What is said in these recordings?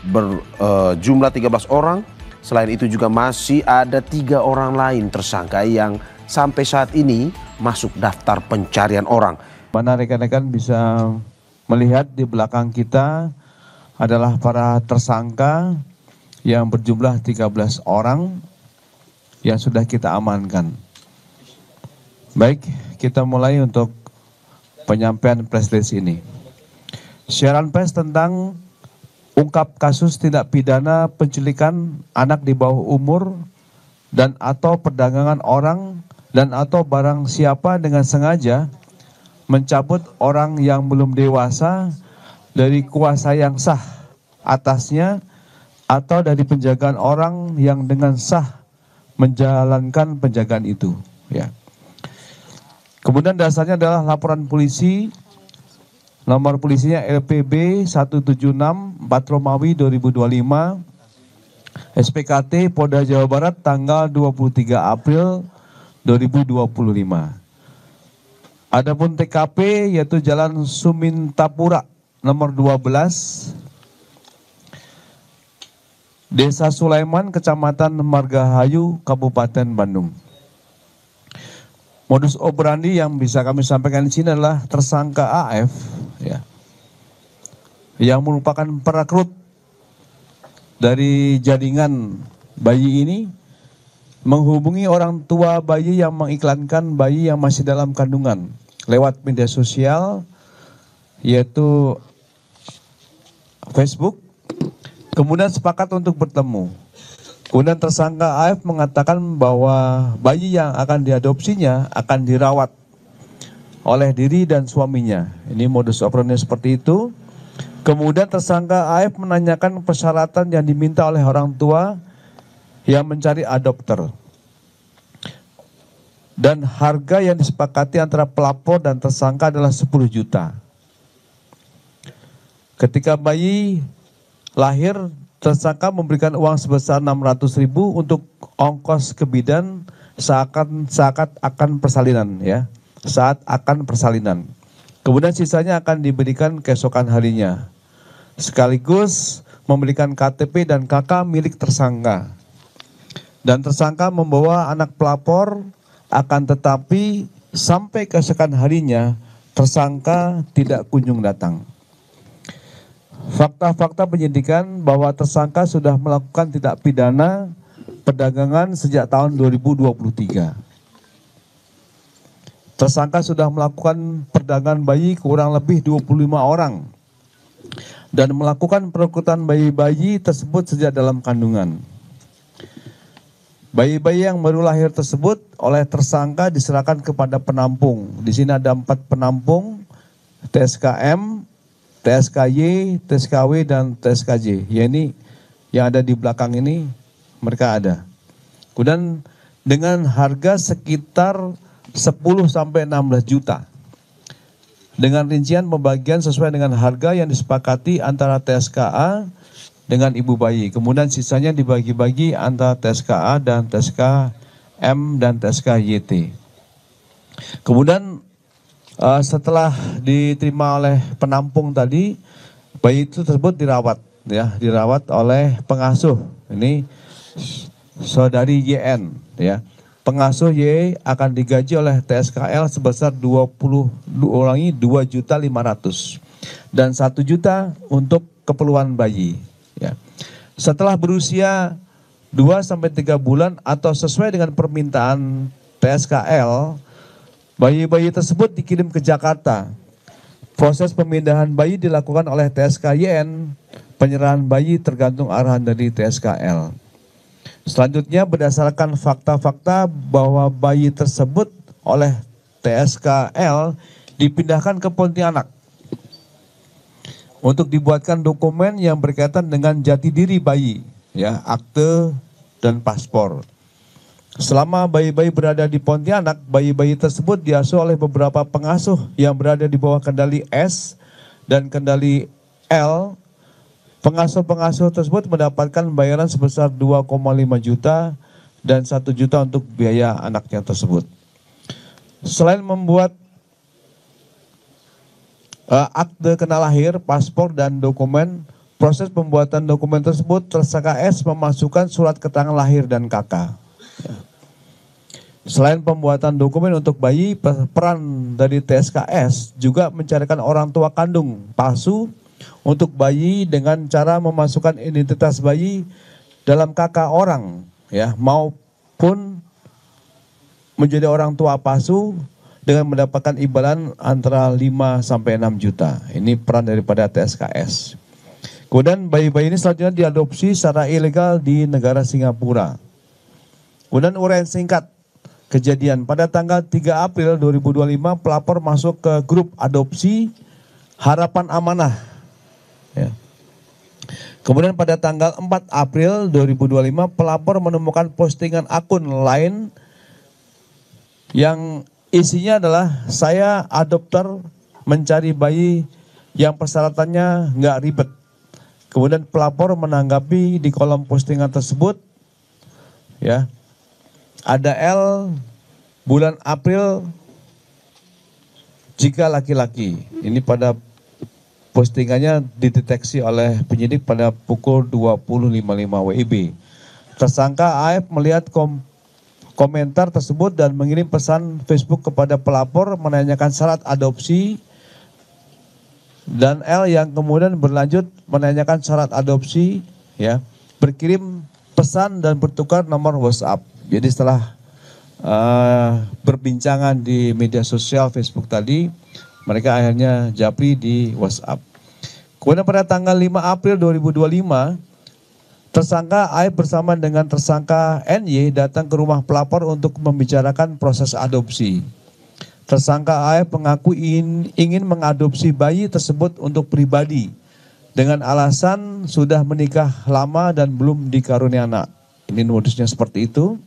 berjumlah 13 orang. Selain itu juga masih ada 3 orang lain tersangka yang sampai saat ini masuk daftar pencarian orang. Mana rekan-rekan bisa melihat di belakang kita adalah para tersangka yang berjumlah 13 orang yang sudah kita amankan. Baik, kita mulai untuk penyampaian press release ini. Siaran pers tentang ungkap kasus tindak pidana penculikan anak di bawah umur dan atau perdagangan orang dan atau barang siapa dengan sengaja mencabut orang yang belum dewasa dari kuasa yang sah atasnya atau dari penjagaan orang yang dengan sah menjalankan penjagaan itu, ya. Kemudian dasarnya adalah laporan polisi, nomor polisinya LPB 176 4 Romawi 2025, SPKT Polda Jawa Barat tanggal 23 April 2025. Adapun TKP yaitu Jalan Sumintapura nomor 12, Desa Sulaiman, Kecamatan Margahayu, Kabupaten Bandung. Modus operandi yang bisa kami sampaikan di sini adalah tersangka AF, ya, yang merupakan perekrut dari jaringan bayi ini, menghubungi orang tua bayi yang mengiklankan bayi yang masih dalam kandungan lewat media sosial yaitu Facebook, kemudian sepakat untuk bertemu. Kemudian tersangka AF mengatakan bahwa bayi yang akan diadopsinya akan dirawat oleh diri dan suaminya. Ini modus operandi seperti itu. Kemudian tersangka AF menanyakan persyaratan yang diminta oleh orang tua yang mencari adopter. Dan harga yang disepakati antara pelapor dan tersangka adalah 10 juta. Ketika bayi lahir, tersangka memberikan uang sebesar 600.000 untuk ongkos ke bidan saat akan persalinan, ya. Saat akan persalinan. Kemudian sisanya akan diberikan keesokan harinya. Sekaligus memberikan KTP dan KK milik tersangka. Dan tersangka membawa anak pelapor, akan tetapi sampai keesokan harinya tersangka tidak kunjung datang. Fakta-fakta penyidikan bahwa tersangka sudah melakukan tindak pidana perdagangan sejak tahun 2023. Tersangka sudah melakukan perdagangan bayi kurang lebih 25 orang dan melakukan perekrutan bayi-bayi tersebut sejak dalam kandungan. Bayi-bayi yang baru lahir tersebut oleh tersangka diserahkan kepada penampung. Di sini ada 4 penampung, TSKM, TSKY, TSKW, dan TSKJ. Ya, ini yang ada di belakang ini mereka ada. Kemudian dengan harga sekitar 10 sampai 16 juta. Dengan rincian pembagian sesuai dengan harga yang disepakati antara TSKA dengan ibu bayi. Kemudian sisanya dibagi-bagi antara TSKA dan TSKM dan TSKYT. Kemudian setelah diterima oleh penampung tadi, bayi itu tersebut dirawat, ya, dirawat oleh pengasuh. Ini saudari YN, ya. Pengasuh Y akan digaji oleh TSKL sebesar 2.500.000 dan 1 juta untuk keperluan bayi, ya. Setelah berusia 2 sampai 3 bulan atau sesuai dengan permintaan TSKL, bayi-bayi tersebut dikirim ke Jakarta. Proses pemindahan bayi dilakukan oleh TSKYN, penyerahan bayi tergantung arahan dari TSKL. Selanjutnya berdasarkan fakta-fakta bahwa bayi tersebut oleh TSKL dipindahkan ke Pontianak untuk dibuatkan dokumen yang berkaitan dengan jati diri bayi, ya, akte dan paspor. Selama bayi-bayi berada di Pontianak, bayi-bayi tersebut diasuh oleh beberapa pengasuh yang berada di bawah kendali S dan kendali L. Pengasuh-pengasuh tersebut mendapatkan bayaran sebesar 2,5 juta dan 1 juta untuk biaya anaknya tersebut. Selain membuat akte kena lahir, paspor, dan dokumen, proses pembuatan dokumen tersebut, tersangka S memasukkan surat keterangan lahir dan KK. Selain pembuatan dokumen untuk bayi, peran dari TSKS juga mencarikan orang tua kandung palsu untuk bayi dengan cara memasukkan identitas bayi dalam KK orang, ya, maupun menjadi orang tua palsu dengan mendapatkan imbalan antara 5 sampai 6 juta. Ini peran daripada TSKS. Kemudian bayi-bayi ini selanjutnya diadopsi secara ilegal di negara Singapura. Kemudian uraian singkat kejadian pada tanggal 3 April 2025 pelapor masuk ke grup adopsi Harapan Amanah. Ya. Kemudian pada tanggal 4 April 2025 pelapor menemukan postingan akun lain yang isinya adalah saya adopter mencari bayi yang persyaratannya nggak ribet. Kemudian pelapor menanggapi di kolom postingan tersebut, ya, ada L bulan April jika laki-laki. Ini pada postingannya dideteksi oleh penyidik pada pukul 20.55 WIB. Tersangka AF melihat komentar tersebut dan mengirim pesan Facebook kepada pelapor menanyakan syarat adopsi, dan L yang kemudian berlanjut menanyakan syarat adopsi, ya, berkirim pesan dan bertukar nomor WhatsApp. Jadi setelah berbincangan di media sosial Facebook tadi, mereka akhirnya japri di WhatsApp. Kemudian pada tanggal 5 April 2025, tersangka AF bersama dengan tersangka NY datang ke rumah pelapor untuk membicarakan proses adopsi. Tersangka AF mengaku ingin mengadopsi bayi tersebut untuk pribadi dengan alasan sudah menikah lama dan belum dikaruniai anak. Ini modusnya seperti itu.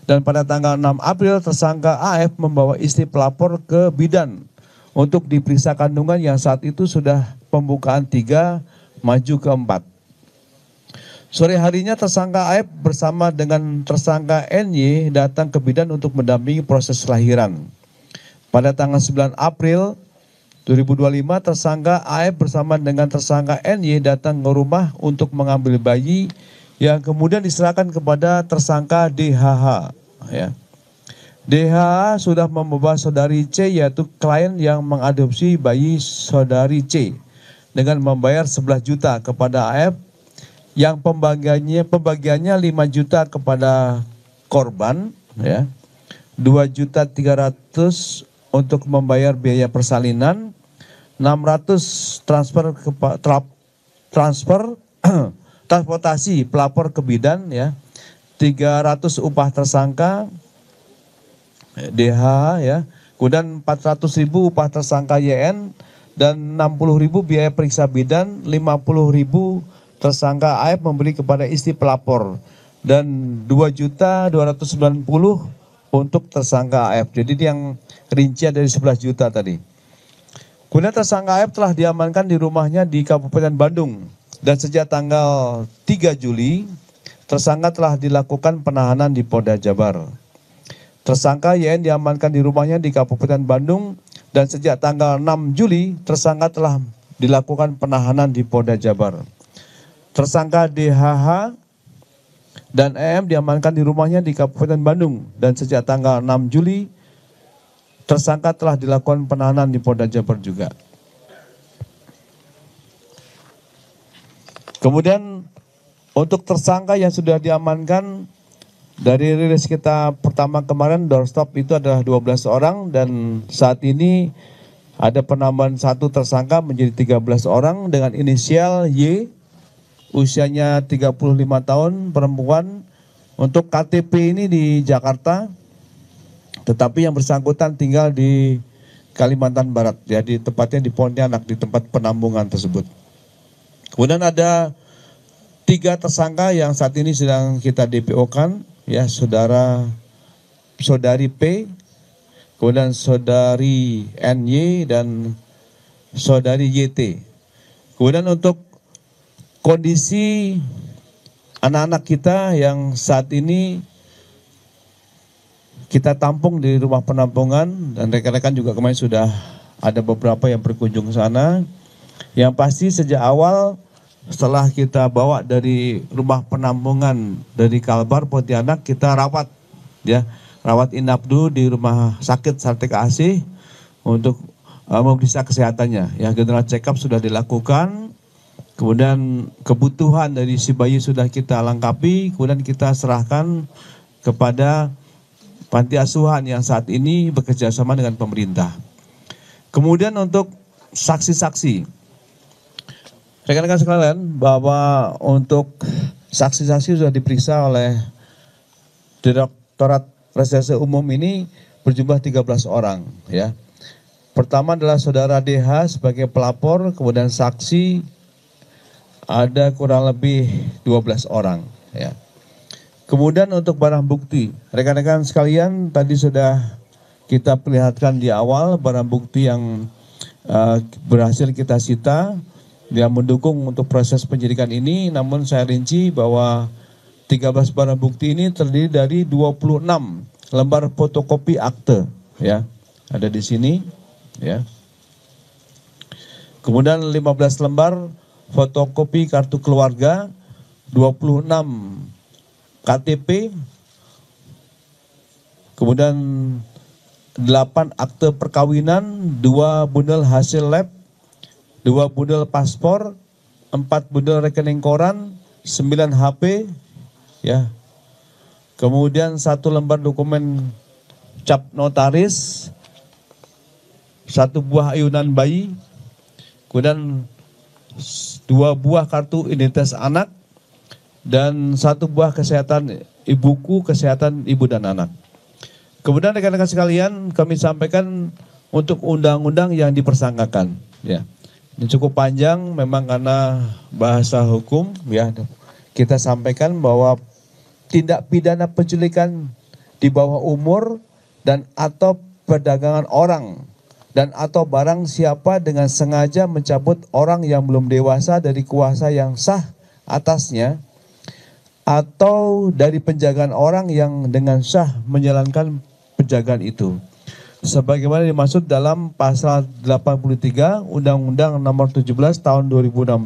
Dan pada tanggal 6 April tersangka AF membawa istri pelapor ke bidan untuk diperiksa kandungan yang saat itu sudah pembukaan 3 maju ke 4. Sore harinya tersangka AF bersama dengan tersangka NY datang ke bidan untuk mendampingi proses kelahiran. Pada tanggal 9 April 2025 tersangka AF bersama dengan tersangka NY datang ke rumah untuk mengambil bayi yang kemudian diserahkan kepada tersangka DHH. Ya. DHH sudah membawa saudari C, yaitu klien yang mengadopsi bayi saudari C, dengan membayar 11 juta kepada AF, yang pembagiannya 5 juta kepada korban, ya, 2.300.000 untuk membayar biaya persalinan, 600 transfer transportasi pelapor ke bidan, ya, 300 upah tersangka DH, ya, kemudian 400.000 upah tersangka YN, dan 60.000 biaya periksa bidan, 50.000 tersangka AF memberi kepada istri pelapor, dan 2.290.000 untuk tersangka AF. Jadi yang rincian dari 11 juta tadi. Kemudian tersangka AF telah diamankan di rumahnya di Kabupaten Bandung, dan sejak tanggal 3 Juli tersangka telah dilakukan penahanan di Polda Jabar. Tersangka YN diamankan di rumahnya di Kabupaten Bandung, dan sejak tanggal 6 Juli tersangka telah dilakukan penahanan di Polda Jabar. Tersangka DHH dan EM diamankan di rumahnya di Kabupaten Bandung, dan sejak tanggal 6 Juli tersangka telah dilakukan penahanan di Polda Jabar juga. Kemudian untuk tersangka yang sudah diamankan, dari rilis kita pertama kemarin doorstop itu adalah 12 orang, dan saat ini ada penambahan 1 tersangka menjadi 13 orang dengan inisial Y, usianya 35 tahun, perempuan. Untuk KTP ini di Jakarta, tetapi yang bersangkutan tinggal di Kalimantan Barat, jadi tepatnya di Pontianak, di tempat penampungan tersebut. Kemudian ada 3 tersangka yang saat ini sedang kita DPO-kan, ya, saudari P, kemudian saudari NY, dan saudari YT. Kemudian untuk kondisi anak-anak kita yang saat ini kita tampung di rumah penampungan, dan rekan-rekan juga kemarin sudah ada beberapa yang berkunjung ke sana. Yang pasti sejak awal setelah kita bawa dari rumah penampungan dari Kalbar Pontianak, kita rawat ya, rawat inap dulu di rumah sakit Sartika Asih untuk memeriksa kesehatannya. Ya, general check up sudah dilakukan. Kemudian kebutuhan dari si bayi sudah kita lengkapi, kemudian kita serahkan kepada panti asuhan yang saat ini bekerja sama dengan pemerintah. Kemudian untuk saksi-saksi, rekan-rekan sekalian, bahwa untuk saksi-saksi sudah diperiksa oleh Direktorat Reserse Umum ini berjumlah 13 orang. Ya. Pertama adalah saudara DH sebagai pelapor, kemudian saksi ada kurang lebih 12 orang. Ya. Kemudian untuk barang bukti, rekan-rekan sekalian tadi sudah kita perlihatkan di awal barang bukti yang berhasil kita sita yang mendukung untuk proses penyidikan ini. Namun saya rinci bahwa 13 barang bukti ini terdiri dari 26 lembar fotokopi akte, ya, ada di sini, ya. Kemudian 15 lembar fotokopi kartu keluarga, 26 KTP, kemudian 8 akte perkawinan, 2 bundel hasil lab, 2 bundel paspor, 4 bundel rekening koran, 9 HP, ya. Kemudian 1 lembar dokumen cap notaris, 1 buah ayunan bayi, kemudian 2 buah kartu identitas anak, dan 1 buah buku kesehatan ibu dan anak. Kemudian rekan-rekan sekalian, kami sampaikan untuk undang-undang yang dipersangkakan. Ya, ini cukup panjang, memang karena bahasa hukum. Ya, kita sampaikan bahwa tindak pidana penculikan di bawah umur dan atau perdagangan orang dan atau barang siapa dengan sengaja mencabut orang yang belum dewasa dari kuasa yang sah atasnya, atau dari penjagaan orang yang dengan sah menjalankan penjagaan itu, sebagaimana dimaksud dalam pasal 83 Undang-Undang Nomor 17 Tahun 2016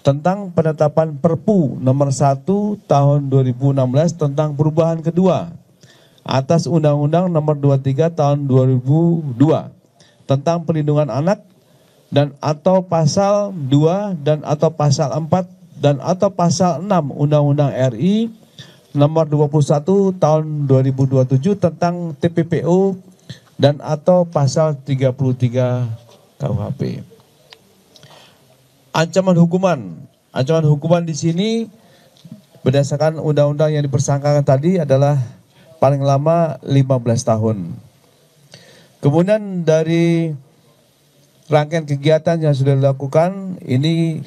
tentang penetapan Perpu Nomor 1 Tahun 2016 tentang perubahan kedua atas Undang-Undang Nomor 23 Tahun 2002 tentang perlindungan anak, dan atau pasal 2 dan atau pasal 4 dan atau pasal 6 Undang-Undang RI Nomor 21 Tahun 2027 tentang TPPO, dan atau pasal 33 KUHP. Ancaman hukuman di sini berdasarkan undang-undang yang dipersangkakan tadi adalah paling lama 15 tahun. Kemudian dari rangkaian kegiatan yang sudah dilakukan ini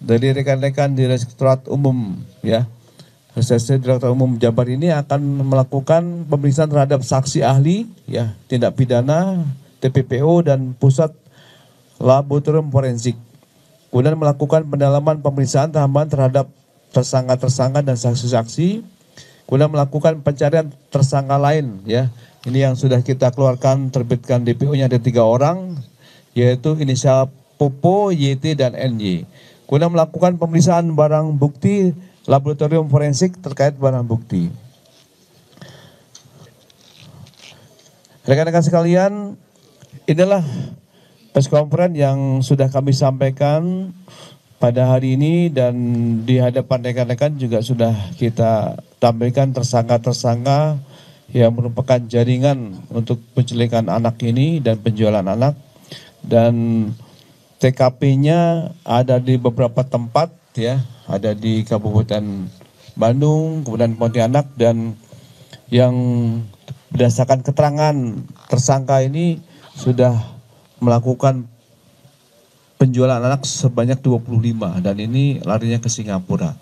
dari rekan-rekan Direktorat Umum, ya, Reserse Direktorat Umum Jabar ini akan melakukan pemeriksaan terhadap saksi ahli, ya, tindak pidana, TPPO dan pusat laboratorium forensik. Kemudian melakukan pendalaman pemeriksaan tambahan terhadap tersangka-tersangka dan saksi-saksi. Kemudian melakukan pencarian tersangka lain, ya. Ini yang sudah kita keluarkan, terbitkan DPO-nya ada 3 orang, yaitu inisial Popo, YT dan NY. Kemudian melakukan pemeriksaan barang bukti laboratorium forensik terkait barang bukti. Rekan-rekan sekalian, inilah press conference yang sudah kami sampaikan pada hari ini, dan di hadapan rekan-rekan juga sudah kita tampilkan tersangka-tersangka yang merupakan jaringan untuk penculikan anak ini dan penjualan anak, dan TKP-nya ada di beberapa tempat, ya, ada di Kabupaten Bandung, kemudian Pontianak, dan yang berdasarkan keterangan tersangka ini sudah melakukan penjualan anak sebanyak 25, dan ini larinya ke Singapura.